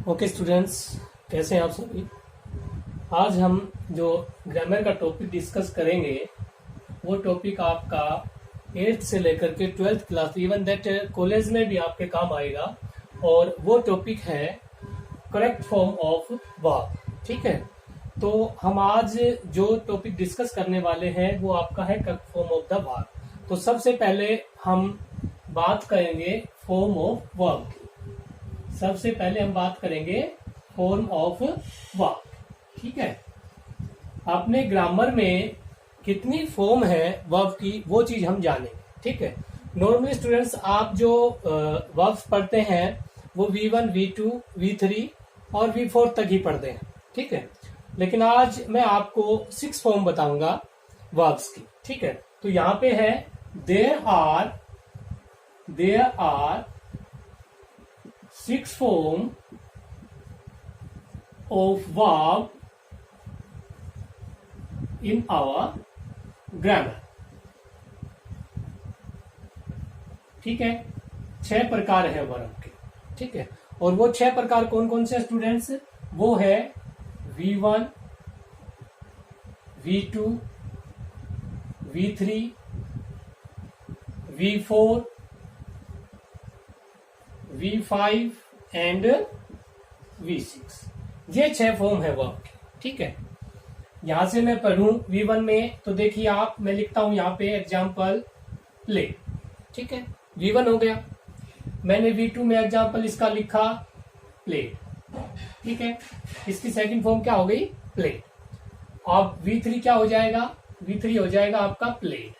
Okay students, कैसे हैं आप सभी। आज हम जो ग्रामर का टॉपिक डिस्कस करेंगे वो टॉपिक आपका 8th से लेकर के 12th class, even that college में भी आपके काम आएगा। और वो टॉपिक है करेक्ट फॉर्म ऑफ वर्ब। ठीक है, तो हम आज जो टॉपिक डिस्कस करने वाले हैं वो आपका है correct form of the verb. तो सबसे पहले हम बात करेंगे फॉर्म ऑफ वर्ब की। सबसे पहले हम बात करेंगे फॉर्म ऑफ वर्ब। ठीक है, अपने ग्रामर में कितनी फॉर्म है वर्ब की वो चीज हम जानेंगे। ठीक है, नॉर्मली स्टूडेंट्स आप जो वर्ब्स पढ़ते हैं वो V1, V2, V3 और V4 तक ही पढ़ते हैं। ठीक है, लेकिन आज मैं आपको 6 फॉर्म बताऊंगा वर्ब्स की। ठीक है, तो यहां पे है there are 6 form of verb in our grammar। ठीक है, 6 प्रकार है वर्ब के। ठीक है, और वो 6 प्रकार कौन कौन से स्टूडेंट्स? वो है V1, V2, V3, V4, V5 and V6। ये 6 फॉर्म है वर्ब के। ठीक है, यहां से मैं पढ़ूं V1 में तो देखिए आप, मैं लिखता हूं यहां पे एग्जाम्पल प्ले। ठीक है, V1 हो गया। मैंने V2 में एग्जाम्पल इसका लिखा प्लेड। ठीक है, इसकी सेकंड फॉर्म क्या हो गई? प्लेड। अब V3 क्या हो जाएगा? V3 हो जाएगा आपका प्लेड।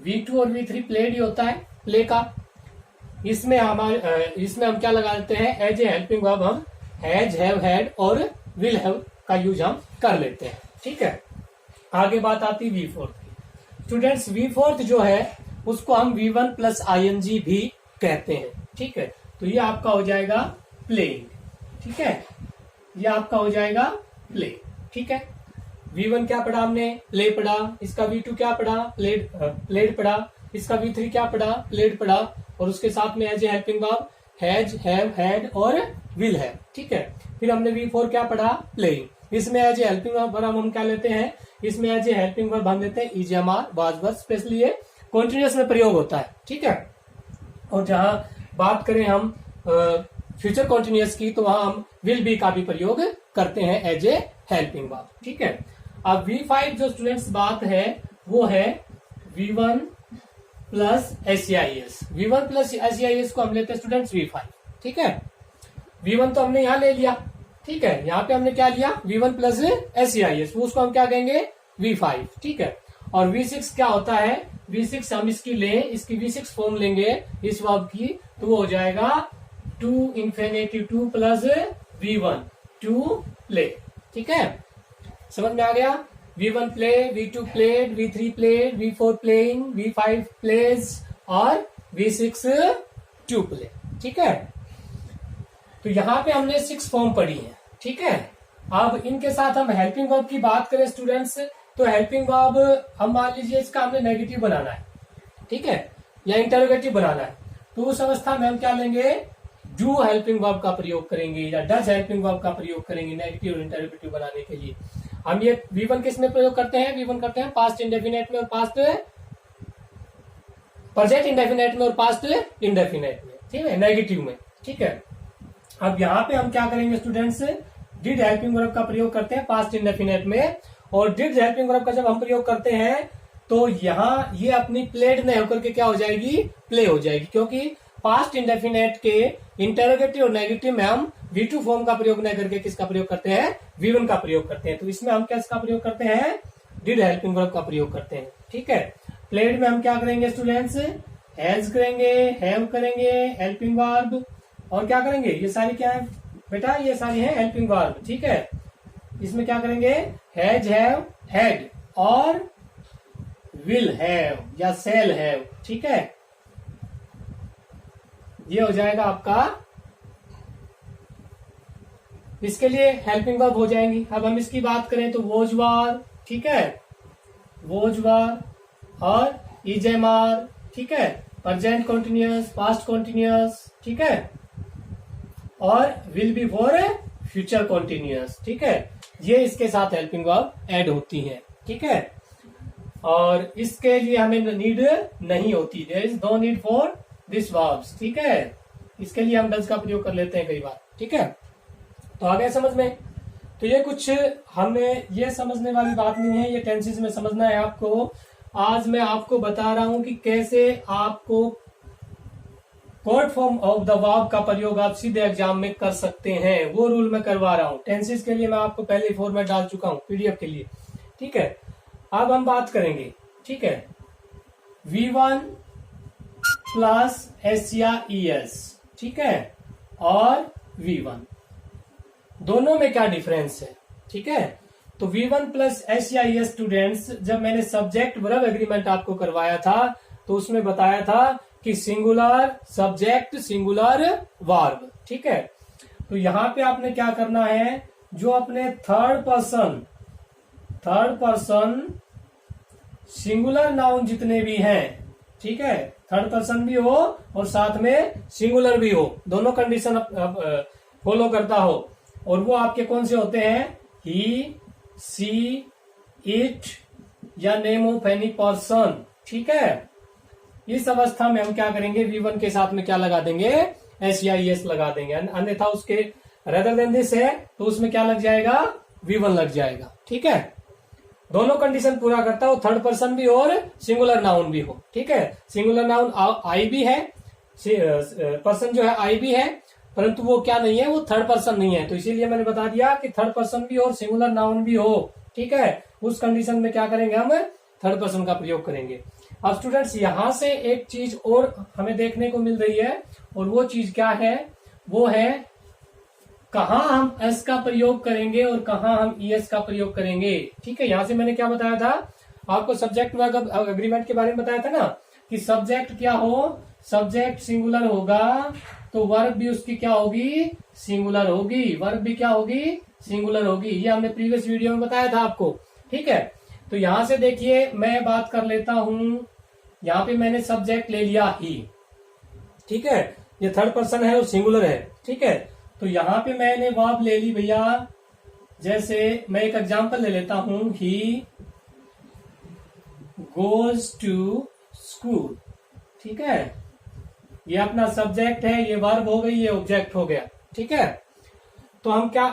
V2 और V3 प्लेड ही होता है, प्ले का। इसमें हम क्या लगा देते हैं? एज ए हेल्पिंग वर्ब हम हैज, हैव, हैड और विल हैव का यूज हम कर लेते हैं। ठीक है, आगे बात आती V4 की। स्टूडेंट्स V4 जो है उसको हम V1 प्लस ING भी कहते हैं। ठीक है, तो ये आपका हो जाएगा प्लेइंग। ठीक है, ये आपका हो जाएगा प्ले। ठीक है, V1 क्या पढ़ा हमने? प्ले पढ़ा। इसका V2 क्या पढ़ा? प्लेड पढ़ा। इसका V3 क्या पढ़ा? प्लेड पढ़ा। और उसके साथ में as a helping verb has, have, had और विल हैव। ठीक है, फिर हमने V4 क्या पढ़ा? प्लेइंग। इसमें एज ए हेल्पिंग वर्ब हम क्या लेते हैं? इसमें एज ए हेल्पिंग वर्ब हम लेते हैं EGMR, वाज वर्ब, स्पेशली ये कॉन्टिन्यूअस में प्रयोग होता है। ठीक है, और जहां बात करें हम फ्यूचर कॉन्टिन्यूअस की तो वहां हम विल बी का भी प्रयोग करते हैं एज ए हेल्पिंग वर्ब। ठीक है, अब V5 जो स्टूडेंट्स बात है वो है V1 plus SEIS। V1 plus SEIS को हम लेते हैं स्टूडेंट्स V5। ठीक है, V1 तो हमने यहां ले लिया। ठीक है, यहां पे हमने क्या लिया? V1 प्लस SEIS, वो उसको हम क्या कहेंगे? V5। ठीक है, और V6 क्या होता है? V6 हम इसकी इसकी V6 फॉर्म लेंगे इस वर्ब की, तो वो हो जाएगा to infinitive 2 plus V1 to play. ठीक है, समझ में आ गया? V1 play, V2 played, V3 played, V4 playing, V5 plays और V6 टू प्ले। ठीक है, तो यहां पे हमने 6 फॉर्म पढ़ी है। ठीक है, अब इनके साथ हम हेल्पिंग वर्ब की बात करें स्टूडेंट्स, तो हेल्पिंग वर्ब हम मान लीजिए इसका हमने नेगेटिव बनाना है। ठीक है, या इंटरोगेटिव बनाना है, तो उस अवस्था में हम क्या लेंगे? डू हेल्पिंग वर्ब का प्रयोग करेंगे या डज हेल्पिंग वर्ब का प्रयोग करेंगे नेगेटिव और इंटरोगेटिव बनाने के लिए। हम ये V1 किस में प्रयोग करते हैं? V1 करते हैं पास्ट इंडेफिनेट में और पास्ट प्रेजेंट इंडेफिनेट में और पास्ट इंडेफिनेट में। ठीक है, नेगेटिव में। ठीक है, अब यहाँ पे हम क्या करेंगे स्टूडेंट्स? डिड हेल्पिंग वर्ब का प्रयोग करते हैं पास्ट इंडेफिनेट में, और डिड हेल्पिंग वर्ब का जब हम प्रयोग करते हैं तो यहाँ ये अपनी प्लेड नहीं होकर के क्या हो जाएगी? प्ले हो जाएगी, क्योंकि पास्ट इंडेफिनेट के इंटरोगेटिव और नेगेटिव में हम V2 फॉर्म का प्रयोग नहीं करके किसका प्रयोग करते हैं? V1 का प्रयोग करते हैं। तो इसमें हम किसका प्रयोग करते हैं? डिड हेल्पिंग वर्ब का प्रयोग करते हैं। ठीक है, प्लेड में हम क्या करेंगे स्टूडेंट्स? हैज करेंगे, हैव करेंगे, हेल्पिंग वर्ब, और क्या करेंगे? ये सारी क्या है बेटा? ये सारी है हेल्पिंग वर्ब। ठीक है, इसमें क्या करेंगे? हैज, हैव, हैड और विल हैव या सेल हैव। ठीक है, ये हो जाएगा आपका, इसके लिए हेल्पिंग वर्ब हो जाएंगी। अब हम इसकी बात करें तो वोज वार। ठीक है, वोज वार और EGMR। ठीक है, प्रेजेंट कॉन्टिन्यूअस, पास्ट कॉन्टिन्यूअस। ठीक है, और will be for future continuous. ठीक है, ये इसके साथ हेल्पिंग वर्ब ऐड होती है। ठीक है, और इसके लिए हमें नीड नहीं होती, there is no need for this verbs. ठीक है, इसके लिए हम डज का प्रयोग कर लेते हैं कई बार। ठीक है, तो आ गया समझ में। तो ये कुछ हमें ये समझने वाली बात नहीं है, ये टेंसेस में समझना है आपको। आज मैं आपको बता रहा हूं कि कैसे आपको code form of the verb का प्रयोग आप सीधे एग्जाम में कर सकते हैं, वो रूल मैं करवा रहा हूं। टेंसेस के लिए मैं आपको पहले ही फॉर्मेट डाल चुका हूं पीडीएफ के लिए। ठीक है, अब हम बात करेंगे। ठीक है, V1 प्लस एस या ES, ठीक है, और V1 दोनों में क्या डिफरेंस है। ठीक है, तो V1 प्लस एस या ES स्टूडेंट्स, जब मैंने सब्जेक्ट वर्ब एग्रीमेंट आपको करवाया था तो उसमें बताया था कि सिंगुलर सब्जेक्ट सिंगुलर वर्ब। ठीक है, तो यहां पे आपने क्या करना है, जो अपने थर्ड पर्सन सिंगुलर नाउन जितने भी हैं, ठीक है, थर्ड पर्सन भी हो और साथ में सिंगुलर भी हो, दोनों कंडीशन फॉलो करता हो, और वो आपके कौन से होते हैं, ही, सी, इट या नेम ऑफ एनी पर्सन। ठीक है, इस अवस्था में हम क्या करेंगे, V1 के साथ में क्या लगा देंगे, एस या ES लगा देंगे, अन्यथा उसके रेदर देन दिस है तो उसमें क्या लग जाएगा, V1 लग जाएगा। ठीक है, दोनों कंडीशन पूरा करता हो, थर्ड पर्सन भी और सिंगुलर नाउन भी हो। ठीक है, सिंगुलर नाउन आई भी है, पर्सन जो है आई भी है, परंतु वो क्या नहीं है, वो थर्ड पर्सन नहीं है, तो इसीलिए मैंने बता दिया कि थर्ड पर्सन भी और सिंगुलर नाउन भी हो। ठीक है, उस कंडीशन में क्या करेंगे, हम थर्ड पर्सन का प्रयोग करेंगे। अब स्टूडेंट्स यहां से एक चीज और हमें देखने को मिल रही है, और वो चीज क्या है, वो है कहां हम एस का प्रयोग करेंगे और कहां हम ES का प्रयोग करेंगे। ठीक है, यहां से मैंने क्या बताया था आपको, सब्जेक्ट वर्ब एग्रीमेंट के बारे में बताया था ना, कि सब्जेक्ट क्या हो, सब्जेक्ट सिंगुलर होगा तो वर्ब भी उसकी क्या होगी, सिंगुलर होगी, वर्ब भी क्या होगी, सिंगुलर होगी। ये हमने प्रीवियस वीडियो में बताया था आपको। ठीक है, तो यहां से देखिए मैं बात कर लेता हूं, यहां पे मैंने सब्जेक्ट ले लिया ही। ठीक है, ये थर्ड पर्सन है और सिंगुलर है। ठीक है, तो यहां पे मैंने वर्ब ले ली भैया, जैसे मैं एक एग्जांपल ले लेता हूं, ही गोज टू स्कूल। ठीक है, ये अपना सब्जेक्ट है, ये वर्ब हो गई, ये ऑब्जेक्ट हो गया। ठीक है, तो हम क्या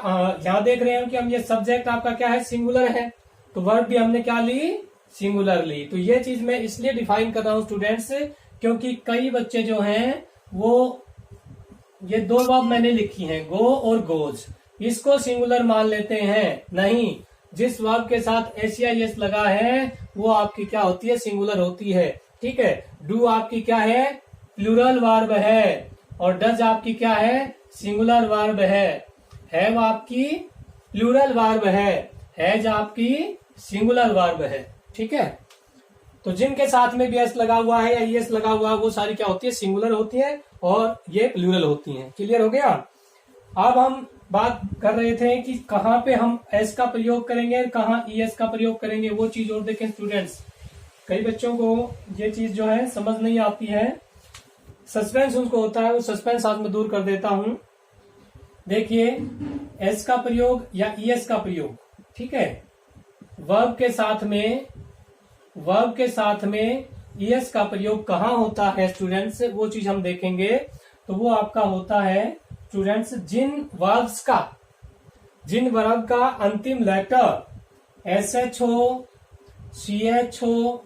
यहां देख रहे हैं कि हम ये सब्जेक्ट आपका क्या है, सिंगुलर है, तो वर्ब भी हमने क्या ली, सिंगुलर ली। तो ये चीज मैं इसलिए डिफाइन कर रहा हूं स्टूडेंट्स, क्योंकि कई बच्चे जो हैं वो ये दो वर्ब मैंने लिखी हैं, गो और गोज, इसको सिंगुलर मान लेते हैं। नहीं, जिस वर्ब के साथ एस या ES लगा है वो आपकी क्या होती है, सिंगुलर होती है। ठीक है, डू आपकी क्या है, प्लूरल वर्ब है, और डज आपकी क्या है, सिंगुलर वर्ब है, हैव आपकी प्लूरल वर्ब है, हैज आपकी सिंगुलर वर्ब है। ठीक है, तो जिनके साथ में भी एस लगा हुआ है या ES लगा हुआ है वो सारी क्या होती है, सिंगुलर होती है, और ये प्लूरल होती हैं। क्लियर हो गया। अब हम बात कर रहे थे कि कहां पे हम एस का प्रयोग करेंगे और कहां ES का प्रयोग करेंगे, वो चीज और देखें स्टूडेंट्स। कई बच्चों को ये चीज जो है समझ नहीं आती है, सस्पेंस उनको होता है, वो सस्पेंस आज मैं दूर कर देता हूं। देखिए, एस का प्रयोग या ES का प्रयोग, ठीक है, वर्ब के साथ में ES का प्रयोग कहाँ होता है स्टूडेंट्स, वो चीज हम देखेंगे। तो वो आपका होता है स्टूडेंट्स, जिन वर्ब का अंतिम लेटर SH हो, CH हो,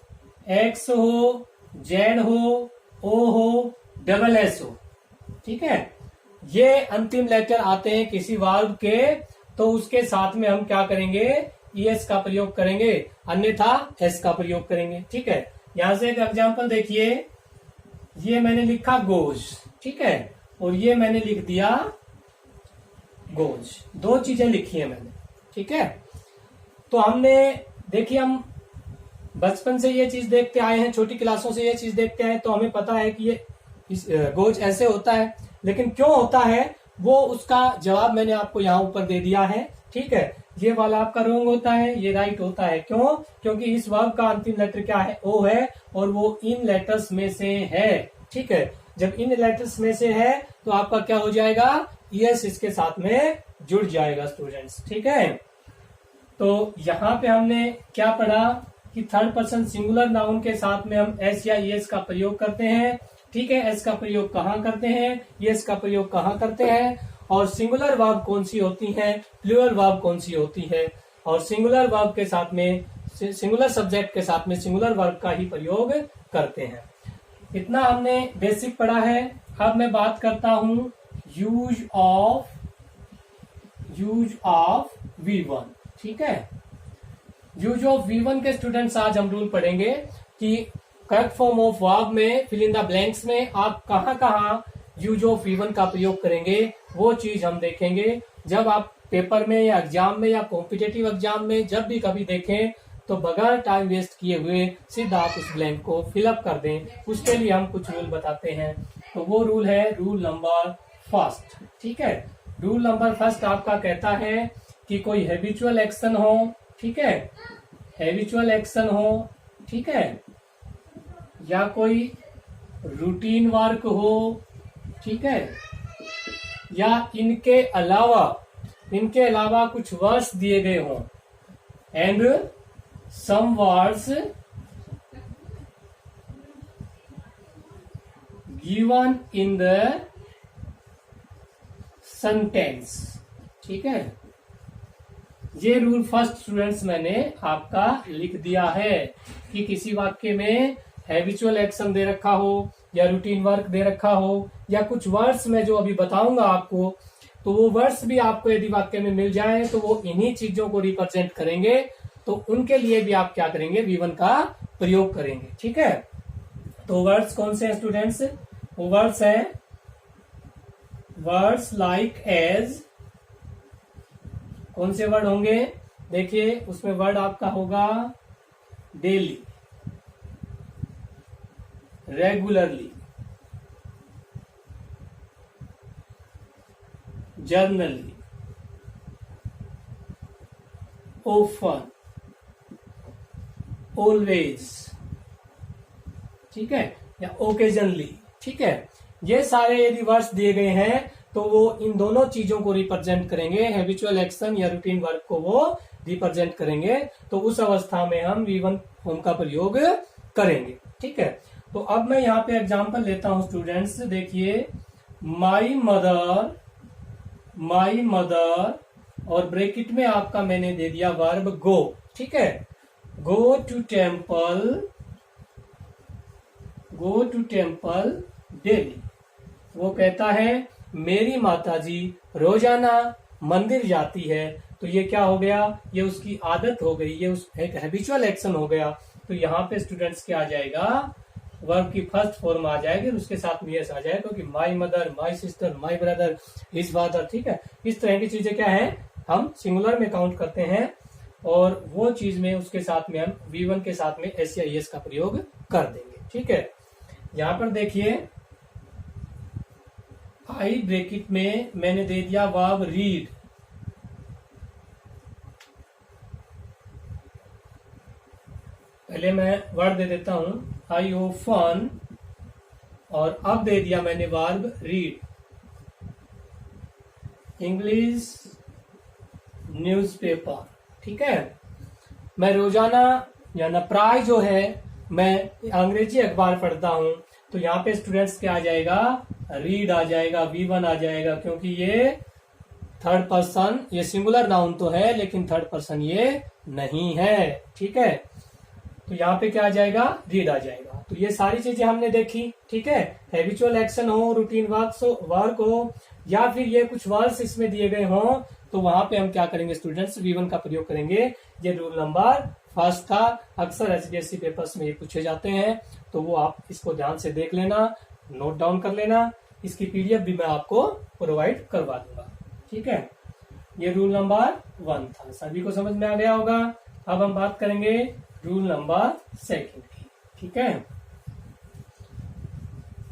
X हो, Z हो, O हो, SS हो। ठीक है, ये अंतिम लेटर आते हैं किसी वर्ब के, तो उसके साथ में हम क्या करेंगे, ES का प्रयोग करेंगे, अन्यथा S का प्रयोग करेंगे। ठीक है, यहां से एक एग्जांपल देखिए, ये मैंने लिखा गोज, ठीक है, और ये मैंने लिख दिया गोज, दो चीजें लिखी है मैंने। ठीक है, तो हमने देखिए, हम बचपन से ये चीज देखते आए हैं, छोटी क्लासों से ये चीज देखते हैं, तो हमें पता है कि ये गोज ऐसे होता है, लेकिन क्यों होता है वो उसका जवाब मैंने आपको यहाँ ऊपर दे दिया है। ठीक है, ये वाला आपका रॉन्ग होता है, ये राइट होता है। क्यों? क्योंकि इस वर्ब का अंतिम लेटर क्या है, ओ है, और वो इन लेटर्स में से है। ठीक है, जब इन लेटर्स में से है तो आपका क्या हो जाएगा, ईएस इसके साथ में जुड़ जाएगा स्टूडेंट्स। ठीक है, तो यहाँ पे हमने क्या पढ़ा कि थर्ड पर्सन सिंगुलर नाउन के साथ में हम एस या ईएस का प्रयोग करते हैं। ठीक है, एस का प्रयोग कहाँ करते हैं, ईएस का प्रयोग कहाँ करते हैं, और सिंगुलर वर्ब कौन सी होती है, प्लूरल वर्ब कौन सी होती है, और सिंगुलर वर्ब के साथ में सिंगुलर सब्जेक्ट के साथ में सिंगुलर वर्ब का ही प्रयोग करते हैं। इतना हमने बेसिक पढ़ा है। अब मैं बात करता हूं यूज ऑफ V1। ठीक है, यूज ऑफ V1 के स्टूडेंट्स आज हम रूल पढ़ेंगे कि करेक्ट फॉर्म ऑफ वर्ब में फिल इन द ब्लैंक्स में आप कहाँ कहाँ यूज ऑफ V1 का प्रयोग करेंगे, वो चीज हम देखेंगे। जब आप पेपर में या एग्जाम में या कॉम्पिटेटिव एग्जाम में जब भी कभी देखें तो बगैर टाइम वेस्ट किए हुए सीधा आप उस ब्लैंक को फिलअप कर दें। उसके लिए हम कुछ रूल बताते हैं। तो वो रूल है रूल नंबर फर्स्ट। ठीक है, रूल नंबर फर्स्ट आपका कहता है कि कोई हैबिचुअल एक्शन हो। ठीक है, हैबिचुअल एक्शन हो, ठीक है, या कोई रूटीन वर्क हो, ठीक है, या इनके अलावा कुछ वर्ड्स दिए गए हों and some words given in the sentence। ठीक है, ये रूल फर्स्ट स्टूडेंट्स मैंने आपका लिख दिया है कि किसी वाक्य में हैबिचुअल एक्शन दे रखा हो या रूटीन वर्क दे रखा हो या कुछ वर्ड्स में जो अभी बताऊंगा आपको, तो वो वर्ड्स भी आपको यदि वाक्य में मिल जाए तो वो इन्हीं चीजों को रिप्रेजेंट करेंगे। तो उनके लिए भी आप क्या करेंगे, V1 का प्रयोग करेंगे। ठीक है, तो वर्ड्स कौन से हैं स्टूडेंट्स, वो वर्ड्स हैं वर्ड्स लाइक एज। कौन से वर्ड होंगे, देखिए उसमें वर्ड आपका होगा daily, regularly, generally, often, always, ठीक है, या ओकेजनली। ठीक है, ये सारे यदि वर्ड्स दिए गए हैं तो वो इन दोनों चीजों को रिप्रेजेंट करेंगे, हैबिचुअल एक्शन या रूटीन वर्क को वो रिप्रेजेंट करेंगे। तो उस अवस्था में हम V1 फॉर्म का प्रयोग करेंगे। ठीक है, तो अब मैं यहाँ पे एग्जांपल लेता हूं स्टूडेंट्स। देखिए, माई मदर और ब्रैकेट में आपका मैंने दे दिया वर्ब गो। ठीक है, गो टू टेम्पल डेली। वो कहता है मेरी माताजी रोजाना मंदिर जाती है। तो ये क्या हो गया, ये उसकी आदत हो गई, ये उस एक हैबिचुअल एक्शन हो गया। तो यहाँ पे स्टूडेंट्स क्या आ जाएगा, वर्ब की फर्स्ट फॉर्म आ जाएगी और उसके साथ में यस आ जाएगा, क्योंकि my mother, my sister, my brother, his father. ठीक है, इस तरह की चीजें क्या है, हम सिंगुलर में काउंट करते हैं और वो चीज में उसके साथ में हम V1 के साथ में एस या एस का प्रयोग कर देंगे। ठीक है, यहां पर देखिए आई ब्रैकेट में मैंने दे दिया वर्ब रीड। पहले मैं वर्ड दे देता हूं, आई ओपन, और अब दे दिया मैंने वर्ब रीड। English newspaper. ठीक है, मैं रोजाना या न प्राय जो है मैं अंग्रेजी अखबार पढ़ता हूं। तो यहाँ पे स्टूडेंट्स क्या आ जाएगा, रीड आ जाएगा, V1 आ जाएगा, क्योंकि ये थर्ड पर्सन, ये सिंगुलर नाउन तो है लेकिन थर्ड पर्सन ये नहीं है। ठीक है, तो यहाँ पे क्या आ जाएगा, रीड आ जाएगा। तो ये सारी चीजें हमने देखी। ठीक है, हैबिचुअल एक्शन हो, रूटीन वर्क हो, या फिर ये कुछ वर्ड्स इसमें दिए गए हों, तो वहां पे हम क्या करेंगे स्टूडेंट्स, V1 का प्रयोग करेंगे। ये रूल नंबर फर्स्ट था। अक्सर HDSC पेपर्स में ये पूछे जाते हैं, तो वो आप इसको ध्यान से देख लेना, नोट डाउन कर लेना। इसकी PDF भी मैं आपको प्रोवाइड करवा दूंगा। ठीक है, ये रूल नंबर 1 था, सभी को समझ में आ गया होगा। अब हम बात करेंगे रूल नंबर 2 की। ठीक है,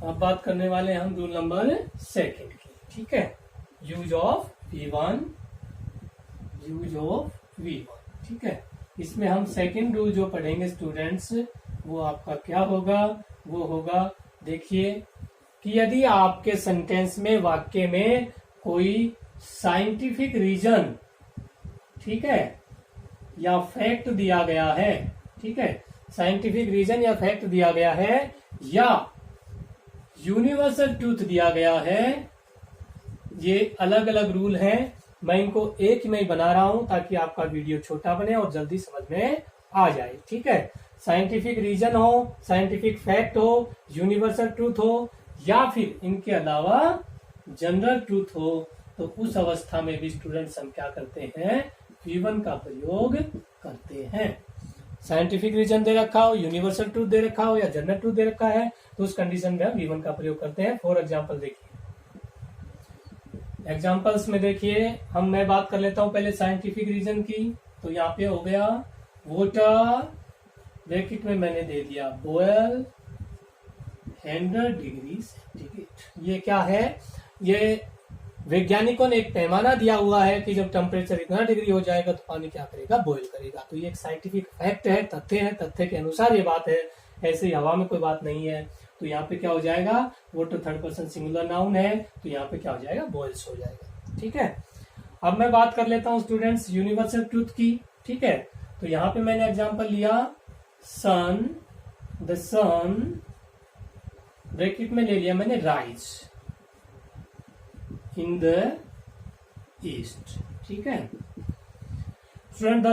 अब बात करने वाले हैं हम रूल नंबर 2 की। ठीक है, यूज ऑफ V1। ठीक है, इसमें हम सेकंड रूल जो पढ़ेंगे स्टूडेंट्स, वो आपका क्या होगा, वो होगा, देखिए कि यदि आपके सेंटेंस में, वाक्य में कोई साइंटिफिक रीजन, ठीक है, या फैक्ट दिया गया है, ठीक है, साइंटिफिक रीजन या फैक्ट दिया गया है या यूनिवर्सल ट्रूथ दिया गया है, ये अलग अलग रूल हैं। मैं इनको एक में ही बना रहा हूं ताकि आपका वीडियो छोटा बने और जल्दी समझ में आ जाए, ठीक है। साइंटिफिक रीजन हो, साइंटिफिक फैक्ट हो, यूनिवर्सल ट्रूथ हो या फिर इनके अलावा जनरल ट्रूथ हो, तो उस अवस्था में भी स्टूडेंट्स हम क्या करते हैं, V1 का प्रयोग करते हैं। साइंटिफिक रीजन दे रखा हो, यूनिवर्सल ट्रूथ दे रखा हो या जनरल ट्रूथ दे रखा है, तो उस कंडीशन में हम V1 का प्रयोग करते हैं। फॉर एग्जाम्पल देखिए, एग्जाम्पल्स में देखिए, मैं बात कर लेता हूं पहले साइंटिफिक रीजन की। तो यहाँ पे हो गया वाटर, ब्रैकेट में मैंने दे दिया बॉयल 100 डिग्री सेंटीग्रेड। ये क्या है, ये वैज्ञानिकों ने एक पैमाना दिया हुआ है कि जब टेम्परेचर इतना डिग्री हो जाएगा तो पानी क्या करेगा, बॉयल करेगा। तो ये एक साइंटिफिक फैक्ट है, तथ्य है, तथ्य के अनुसार ये बात है, ऐसे ही हवा में कोई बात नहीं है। तो यहाँ पे क्या हो जाएगा, water third person singular noun है, तो यहाँ पे क्या हो जाएगा, बॉयल्स हो जाएगा, ठीक है। अब मैं बात कर लेता हूँ स्टूडेंट्स यूनिवर्सल ट्रूथ की, ठीक है। तो यहाँ पे मैंने एग्जांपल लिया सन, द सन, ब्रैकेट में ले लिया मैंने राइज इन द ईस्ट, ठीक है। स्टूडेंट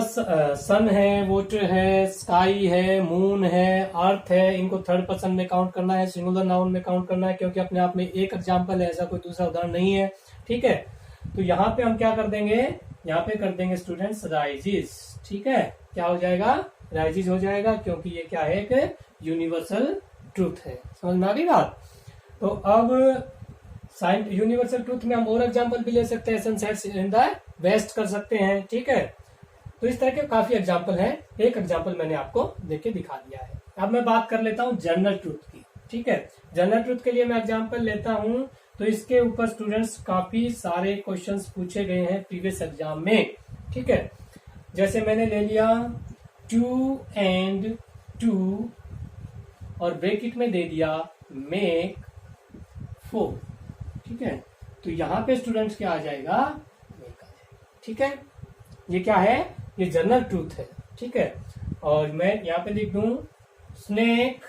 सन है, वाटर है, स्काई है, मून है, अर्थ है, इनको थर्ड पर्सन में काउंट करना है, सिंगुलर नाउन में काउंट करना है, क्योंकि अपने आप में एक एग्जांपल है, ऐसा कोई दूसरा उदाहरण नहीं है, ठीक है। तो यहाँ पे हम क्या कर देंगे, यहाँ पे कर देंगे स्टूडेंट्स राइजिस, ठीक है। क्या हो जाएगा, राइजिस हो जाएगा, क्योंकि ये क्या है, एक यूनिवर्सल ट्रूथ है। समझ में आ गई बात। तो अब यूनिवर्सल ट्रूथ में हम और एग्जांपल भी ले सकते हैं, सनसेट्स इन द वेस्ट कर सकते हैं, ठीक है। तो इस तरह के काफी एग्जांपल हैं, एक एग्जांपल मैंने आपको देके दिखा दिया है। अब मैं बात कर लेता हूं जनरल ट्रूथ की, ठीक है। जनरल ट्रूथ के लिए मैं एग्जांपल लेता हूं, तो इसके ऊपर स्टूडेंट्स काफी सारे क्वेश्चंस पूछे गए हैं प्रीवियस एग्जाम में, ठीक है। जैसे मैंने ले लिया 2 and 2 और ब्रैकेट में दे दिया मेक 4, ठीक है। तो यहाँ पे स्टूडेंट्स क्या आ जाएगा, मेक आ जाएगा, ठीक है। ये क्या है, ये जनरल ट्रूथ है, ठीक है। और मैं यहाँ पे लिख दूं स्नेक,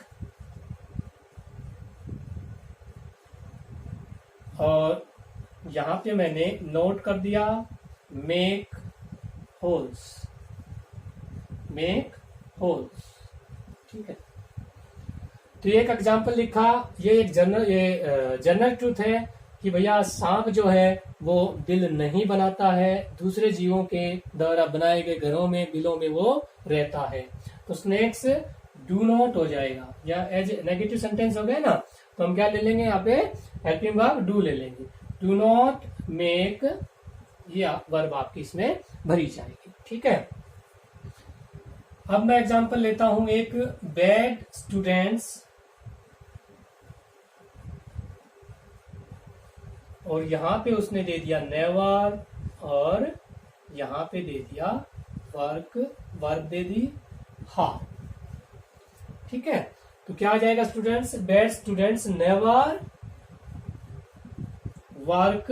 और यहाँ पे मैंने नोट कर दिया मेक होल्स, मेक होल्स, ठीक है। तो ये एक एग्जांपल लिखा, ये एक जनरल ट्रूथ है कि भैया सांप जो है वो बिल नहीं बनाता है, दूसरे जीवों के द्वारा बनाए गए घरों में, बिलों में वो रहता है। तो स्नेक्स डू नॉट हो जाएगा, या एज नेगेटिव सेंटेंस हो गया ना, तो हम क्या ले लेंगे, यहाँ पे हेल्पिंग वर्ब डू ले लेंगे, डू नॉट मेक, ये वर्ब आपकी इसमें भरी जाएगी, ठीक है। अब मैं एग्जांपल लेता हूं एक बैड स्टूडेंट्स, और यहां पे उसने दे दिया नेवर, और यहां पे दे दिया वर्क, वर्ब दे दी हार, ठीक है। तो क्या आ जाएगा students, bad students never work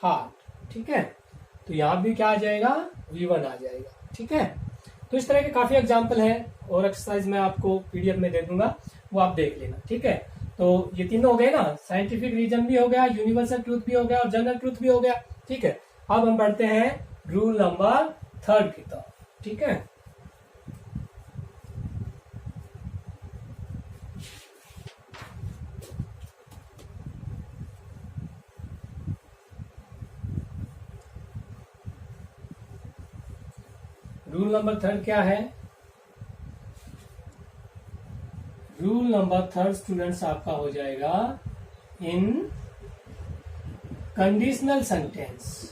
hard, ठीक है। तो यहां भी क्या आ जाएगा, V1 आ जाएगा, ठीक है। तो इस तरह के काफी एग्जाम्पल हैं, और एक्सरसाइज मैं आपको PDF में दे दूंगा, वो आप देख लेना, ठीक है। तो ये तीनों हो गए ना, साइंटिफिक रीजन भी हो गया, यूनिवर्सल ट्रूथ भी हो गया, और जनरल ट्रूथ भी हो गया, ठीक है। अब हम बढ़ते हैं रूल नंबर 3 की तरफ, ठीक है। रूल नंबर 3 क्या है, रूल नंबर 3 स्टूडेंट्स आपका हो जाएगा इन कंडीशनल सेंटेंस।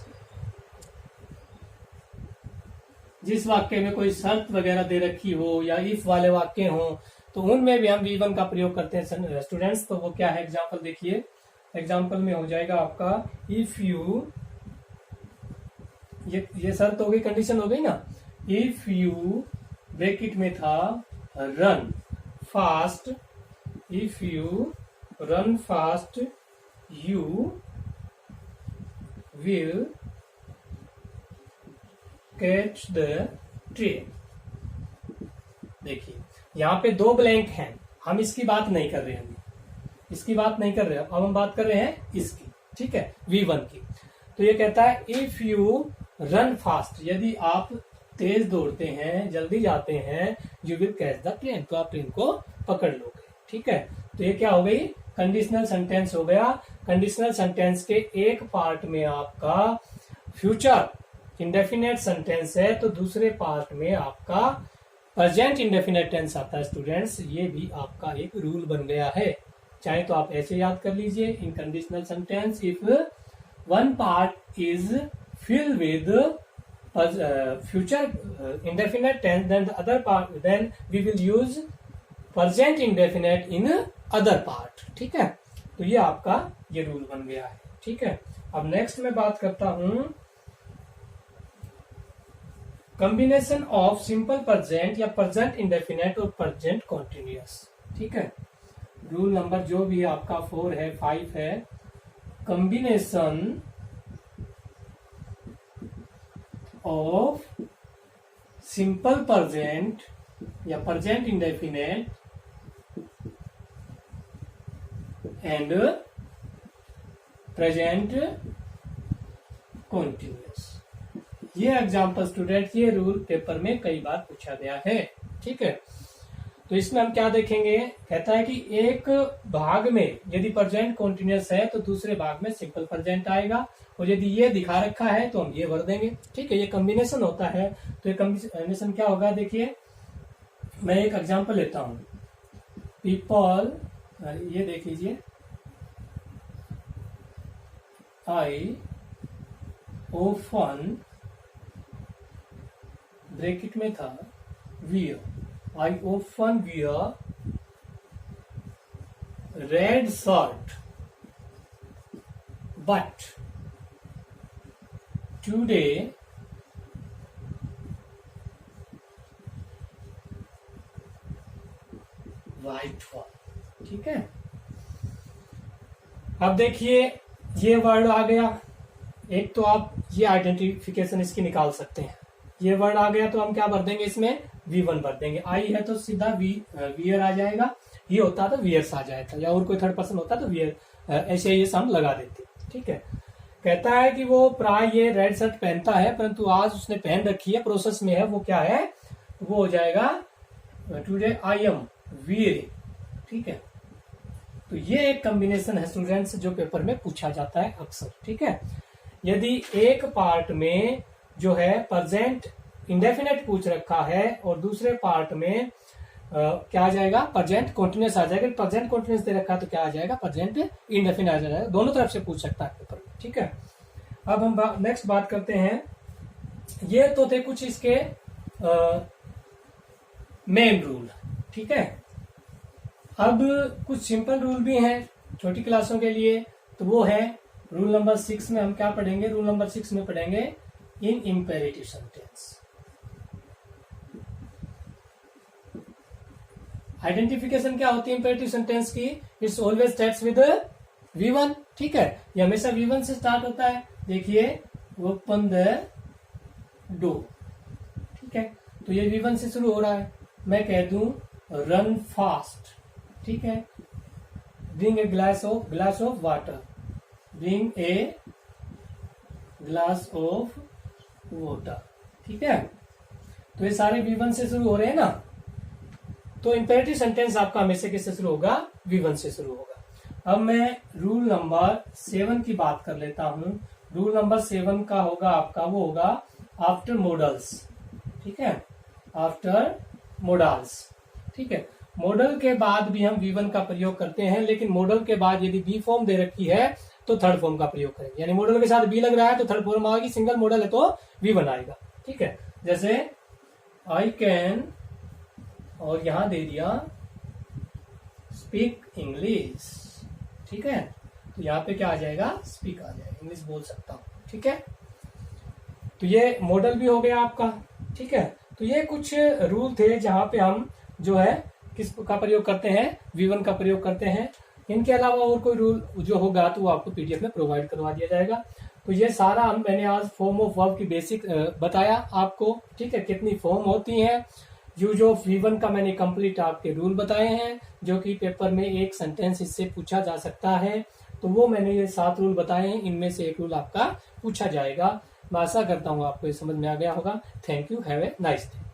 जिस वाक्य में कोई शर्त वगैरह दे रखी हो या इफ वाले वाक्य हो, तो उनमें भी हम V1 का प्रयोग करते हैं स्टूडेंट्स। तो वो क्या है, एग्जाम्पल देखिए, एग्जाम्पल में हो जाएगा आपका इफ यू, ये शर्त हो गई, कंडीशन हो गई ना, इफ यू ब्रैकेट में था run fast, if you run fast you will catch the train। देखिए यहाँ पे दो ब्लैंक हैं, हम इसकी बात नहीं कर रहे हैं, इसकी बात नहीं कर रहे हैं, अब हम बात कर रहे हैं इसकी, ठीक है, V1 की। तो ये कहता है इफ यू रन फास्ट, यदि आप तेज दौड़ते हैं, जल्दी जाते हैं, you will catch the train, तो आप ट्रेन को पकड़ लोगे, ठीक है। तो ये क्या हो गई, कंडीशनल सेंटेंस हो गया। कंडीशनल सेंटेंस के एक पार्ट में आपका फ्यूचर इंडेफिनेट सेंटेंस है, तो दूसरे पार्ट में आपका प्रेजेंट इंडेफिनेट टेंस आता है। स्टूडेंट्स, ये भी आपका एक रूल बन गया है, चाहे तो आप ऐसे याद कर लीजिए, in conditional sentence if one part is fill with future indefinite tense, then the other part, then we will use present indefinite in other part, ठीक है। तो ये आपका ये रूल बन गया है, ठीक है। अब नेक्स्ट मैं बात करता हूं कॉम्बिनेशन ऑफ सिंपल प्रेजेंट या प्रेजेंट इंडेफिनेट और प्रेजेंट कॉन्टिन्यूअस, ठीक है। रूल नंबर जो भी आपका 4 है, 5 है, कॉम्बिनेशन ऑफ सिंपल प्रेजेंट या present indefinite and present continuous. ये एग्जाम्पल स्टूडेंट, ये रूल पेपर में कई बार पूछा गया है, ठीक है। तो इसमें हम क्या देखेंगे, कहता है कि एक भाग में यदि प्रेजेंट कॉन्टिन्यूअस है तो दूसरे भाग में सिंपल प्रेजेंट आएगा, और यदि ये दिखा रखा है तो हम ये भर देंगे, ठीक है। ये कॉम्बिनेशन होता है। तो ये कॉम्बिनेशन क्या होगा, देखिए मैं एक एग्जांपल लेता हूं, पीपल, ये देख लीजिए, आई ओफन, ब्रैकेट में था wear, I often wear red shirt but today white one, ठीक है। अब देखिए ये वर्ड आ गया, एक तो आप ये आइडेंटिफिकेशन इसकी निकाल सकते हैं, ये वर्ड आ गया तो हम क्या भर देंगे, इसमें V1 भर देंगे। आई है तो सीधा वियर आ जाएगा, ये होता तो वियर्स आ जाएगा, या और कोई थर्ड पर्सन होता तो वियर, ऐसे ये हम लगा देते, ठीक है। कहता है कि वो प्राय ये रेड शर्ट पहनता है, परंतु आज उसने पहन रखी है, प्रोसेस में है, वो क्या है, वो हो जाएगा टुडे आई एम वियरिंग, ठीक है। तो ये एक कॉम्बिनेशन है स्टूडेंट्स जो पेपर में पूछा जाता है अक्सर, ठीक है। यदि एक पार्ट में जो है प्रेजेंट इंडेफिनेट पूछ रखा है और दूसरे पार्ट में क्या आ जाएगा, प्रेजेंट कॉन्टिन्यूअस आ जाएगा। प्रेजेंट कॉन्टिन्यूअस दे रखा है तो क्या आ जाएगा, प्रेजेंट इंडेफिनेट आ जाएगा। दोनों तरफ से पूछ सकता है पेपर में, ठीक है। अब हम नेक्स्ट बात करते हैं, ये तो थे कुछ इसके मेन रूल, ठीक है। अब कुछ सिंपल रूल भी हैं छोटी क्लासों के लिए, तो वो है रूल नंबर 6 में हम क्या पढ़ेंगे, रूल नंबर 6 में पढ़ेंगे इन इंपेरेटिव सेंटेंस। आइडेंटिफिकेशन क्या होती है इंपेरेटिव सेंटेंस की, it's always starts with V1, ठीक है। ये हमेशा V1 से स्टार्ट होता है। देखिए ओपन द डोर, ठीक है, तो ये V1 से शुरू हो रहा है। मैं कह दूं रन फास्ट, ठीक है, bring a glass of water, bring a glass of water, ठीक है। तो ये सारे V1 से शुरू हो रहे हैं ना, तो इंपेरेटिव सेंटेंस आपका हमेशा किससे शुरू होगा, V1 से शुरू होगा। अब मैं रूल नंबर 7 की बात कर लेता हूं। रूल नंबर 7 का होगा आपका, वो होगा आफ्टर मॉडल्स, ठीक है, आफ्टर मॉडल्स, ठीक है। मॉडल के बाद भी हम V1 का प्रयोग करते हैं, लेकिन मॉडल के बाद यदि बी फॉर्म दे रखी है तो थर्ड फॉर्म का प्रयोग करेंगे। यानी मॉडल के साथ बी लग रहा है तो थर्ड फॉर्म आएगी, सिंगल मॉडल है तो V1 आएगा, ठीक है। जैसे आई कैन, और यहां दे दिया स्पीक इंग्लिश, ठीक है, तो यहाँ पे क्या आ जाएगा, स्पीक आ जाएगा, इंग्लिश बोल सकता हूं, ठीक है। तो ये मॉडल भी हो गया आपका, ठीक है। तो ये कुछ रूल थे जहां पे हम जो है किस का प्रयोग करते हैं, V1 का प्रयोग करते हैं। इनके अलावा और कोई रूल जो होगा तो वो आपको PDF में प्रोवाइड करवा दिया जाएगा। तो ये सारा मैंने आज फॉर्म ऑफ वर्ब की बेसिक बताया आपको, ठीक है, कितनी फॉर्म होती हैं। यूज ऑफ V1 का मैंने कंप्लीट आपके रूल बताए हैं, जो कि पेपर में एक सेंटेंस इससे पूछा जा सकता है। तो वो मैंने ये 7 रूल बताए हैं, इनमें से एक रूल आपका पूछा जाएगा। मैं आशा करता हूँ आपको ये समझ में आ गया होगा। Thank you, have a nice day.